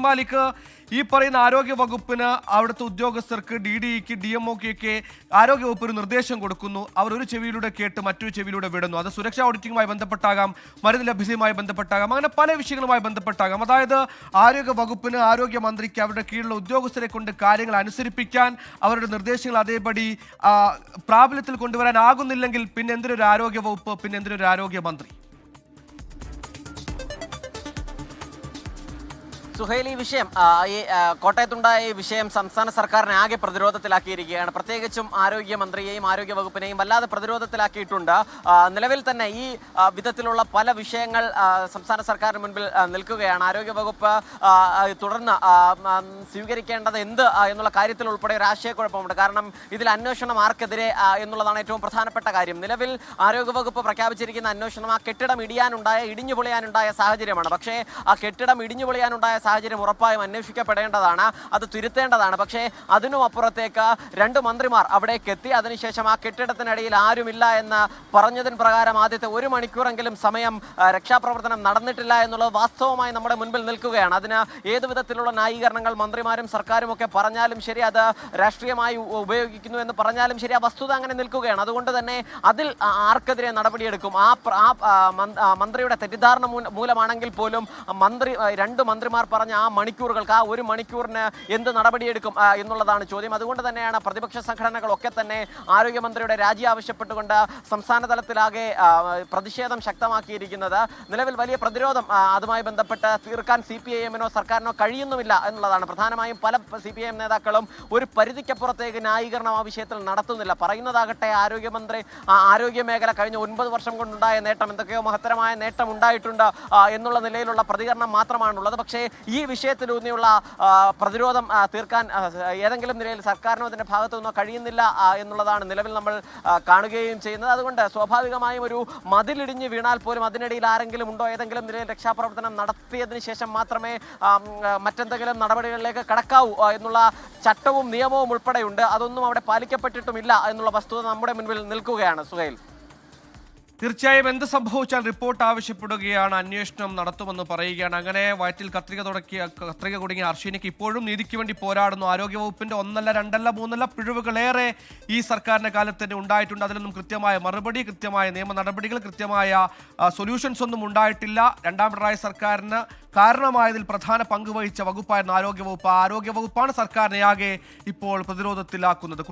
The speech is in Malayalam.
മാലിക്, ഈ പറയുന്ന ആരോഗ്യ വകുപ്പിന് അവിടുത്തെ ഉദ്യോഗസ്ഥർക്ക് DDEക്ക് DMOക്ക് ആരോഗ്യവകുപ്പ് ഒരു നിർദ്ദേശം കൊടുക്കുന്നു. അവർ ഒരു ചെവിയിലൂടെ കേട്ട് മറ്റൊരു ചെവിയിലൂടെ വിടുന്നു. അത് സുരക്ഷാ ഓഡിറ്റിംഗുമായി ബന്ധപ്പെട്ടാകാം, മരുന്ന് ലഭ്യതയുമായി ബന്ധപ്പെട്ടാകാം, അങ്ങനെ പല വിഷയങ്ങളുമായി ബന്ധപ്പെട്ടാകാം. അതായത് ആരോഗ്യ വകുപ്പിന്, ആരോഗ്യമന്ത്രിക്ക് അവരുടെ കീഴിലുള്ള ഉദ്യോഗസ്ഥരെ കൊണ്ട് കാര്യങ്ങൾ അനുസരിപ്പിക്കാൻ, അവരുടെ നിർദ്ദേശങ്ങൾ അതേപടി പ്രാബല്യത്തിൽ കൊണ്ടുവരാനാകുന്നില്ലെങ്കിൽ പിന്നെ എന്തിനൊരു ആരോഗ്യ വകുപ്പ്, പിന്നെ എന്തിനൊരു ആരോഗ്യമന്ത്രി? സുഹൈൽ, ഈ വിഷയം കോട്ടയത്തുണ്ടായ ഈ വിഷയം സംസ്ഥാന സർക്കാരിനെ ആകെ പ്രതിരോധത്തിലാക്കിയിരിക്കുകയാണ്. പ്രത്യേകിച്ചും ആരോഗ്യമന്ത്രിയെയും ആരോഗ്യ വകുപ്പിനെയും വല്ലാതെ പ്രതിരോധത്തിലാക്കിയിട്ടുണ്ട്. നിലവിൽ തന്നെ ഈ വിധത്തിലുള്ള പല വിഷയങ്ങൾ സംസ്ഥാന സർക്കാരിന് മുൻപിൽ നിൽക്കുകയാണ്. ആരോഗ്യവകുപ്പ് തുടർന്ന് സ്വീകരിക്കേണ്ടത് എന്ത് എന്നുള്ള കാര്യത്തിൽ ഉൾപ്പെടെ ഒരു ആശയക്കുഴപ്പമുണ്ട്. കാരണം ഇതിൽ അന്വേഷണം ആർക്കെതിരെ എന്നുള്ളതാണ് ഏറ്റവും പ്രധാനപ്പെട്ട കാര്യം. നിലവിൽ ആരോഗ്യവകുപ്പ് പ്രഖ്യാപിച്ചിരിക്കുന്ന അന്വേഷണം ആ കെട്ടിടം ഇടിഞ്ഞു പൊളിയാനുണ്ടായ സാഹചര്യമാണ്. പക്ഷേ ആ കെട്ടിടം ഇടിഞ്ഞു പൊളിയാനുണ്ടായ സാഹചര്യം ഉറപ്പായും അന്വേഷിക്കപ്പെടേണ്ടതാണ്, അത് തിരുത്തേണ്ടതാണ്. പക്ഷേ അതിനും അപ്പുറത്തേക്ക് 2 മന്ത്രിമാർ അവിടേക്ക് എത്തി. അതിനുശേഷം ആ കെട്ടിടത്തിനിടയിൽ ആരുമില്ല എന്ന് പറഞ്ഞതിന് പ്രകാരം ആദ്യത്തെ 1 മണിക്കൂറെങ്കിലും സമയം രക്ഷാപ്രവർത്തനം നടന്നിട്ടില്ല എന്നുള്ളത് വാസ്തവമായി നമ്മുടെ മുൻപിൽ നിൽക്കുകയാണ്. അതിന് ഏതു വിധത്തിലുള്ള ന്യായീകരണങ്ങൾ മന്ത്രിമാരും സർക്കാരും ഒക്കെ പറഞ്ഞാലും ശരി, അത് രാഷ്ട്രീയമായി ഉപയോഗിക്കുന്നു എന്ന് പറഞ്ഞാലും ശരി, ആ വസ്തുത അങ്ങനെ നിൽക്കുകയാണ്. അതുകൊണ്ട് തന്നെ അതിൽ ആർക്കെതിരെ നടപടിയെടുക്കും? മന്ത്രിയുടെ തെറ്റിദ്ധാരണ മൂലമാണെങ്കിൽ പോലും 2 മന്ത്രിമാർ പറഞ്ഞ ആ മണിക്കൂറുകൾക്ക്, ആ 1 മണിക്കൂറിന് എന്ത് നടപടിയെടുക്കും എന്നുള്ളതാണ് ചോദ്യം. അതുകൊണ്ട് തന്നെയാണ് പ്രതിപക്ഷ സംഘടനകളൊക്കെ തന്നെ ആരോഗ്യമന്ത്രിയുടെ രാജി ആവശ്യപ്പെട്ടുകൊണ്ട് സംസ്ഥാന തലത്തിലാകെ പ്രതിഷേധം ശക്തമാക്കിയിരിക്കുന്നത്. നിലവിൽ വലിയ പ്രതിരോധം അതുമായി ബന്ധപ്പെട്ട് തീർക്കാൻ CPIM-നോ സർക്കാരിനോ കഴിയുന്നുമില്ല എന്നുള്ളതാണ്. പ്രധാനമായും പല CPIM നേതാക്കളും ഒരു പരിധിക്കപ്പുറത്തേക്ക് ന്യായീകരണം ആ വിഷയത്തിൽ നടത്തുന്നില്ല. പറയുന്നതാകട്ടെ ആരോഗ്യ മേഖല കഴിഞ്ഞ 9 വർഷം കൊണ്ടുണ്ടായ നേട്ടം, എന്തൊക്കെയോ മഹത്തരമായ നേട്ടം ഉണ്ടായിട്ടുണ്ട് എന്നുള്ള നിലയിലുള്ള പ്രതികരണം മാത്രമാണുള്ളത്. പക്ഷേ ഈ വിഷയത്തിലൂന്നിയുള്ള പ്രതിരോധം തീർക്കാൻ ഏതെങ്കിലും നിലയിൽ സർക്കാരിനോ അതിൻ്റെ ഭാഗത്തു നിന്നോ കഴിയുന്നില്ല എന്നുള്ളതാണ് നിലവിൽ നമ്മൾ കാണുകയും ചെയ്യുന്നത്. അതുകൊണ്ട് സ്വാഭാവികമായും ഒരു മതിലിടിഞ്ഞ് വീണാൽ പോലും അതിനിടയിൽ ആരെങ്കിലും ഉണ്ടോ, ഏതെങ്കിലും നിലയിൽ രക്ഷാപ്രവർത്തനം നടത്തിയതിന് ശേഷം മാത്രമേ മറ്റെന്തെങ്കിലും നടപടികളിലേക്ക് കടക്കാവൂ എന്നുള്ള ചട്ടവും നിയമവും ഉൾപ്പെടെയുണ്ട്. അതൊന്നും അവിടെ പാലിക്കപ്പെട്ടിട്ടുമില്ല എന്നുള്ള വസ്തുത നമ്മുടെ മുൻപിൽ നിൽക്കുകയാണ്. സുഹൈൽ, തീർച്ചയായും എന്ത് സംഭവിച്ചാൽ റിപ്പോർട്ട് ആവശ്യപ്പെടുകയാണ്, അന്വേഷണം നടത്തുമെന്ന് പറയുകയാണ്. അങ്ങനെ വയറ്റിൽ കത്രിക കുടുങ്ങിയ അർഷീനയ്ക്ക് ഇപ്പോഴും നീതിക്ക് വേണ്ടി പോരാടുന്നു. ആരോഗ്യവകുപ്പിന്റെ 1, 2, 3 പിഴവുകളേറെ ഈ സർക്കാരിന്റെ കാലത്ത് തന്നെ ഉണ്ടായിട്ടുണ്ട്. അതിലൊന്നും കൃത്യമായ മറുപടി, കൃത്യമായ നിയമ നടപടികൾ, കൃത്യമായ സൊല്യൂഷൻസ് ഒന്നും ഉണ്ടായിട്ടില്ല. 2ാം പിണറായി സർക്കാരിന് കാരണമായതിൽ പ്രധാന പങ്ക് വഹിച്ച വകുപ്പായിരുന്നു ആരോഗ്യവകുപ്പ്. ആരോഗ്യവകുപ്പാണ് സർക്കാരിനെ ആകെ ഇപ്പോൾ പ്രതിരോധത്തിലാക്കുന്നത്.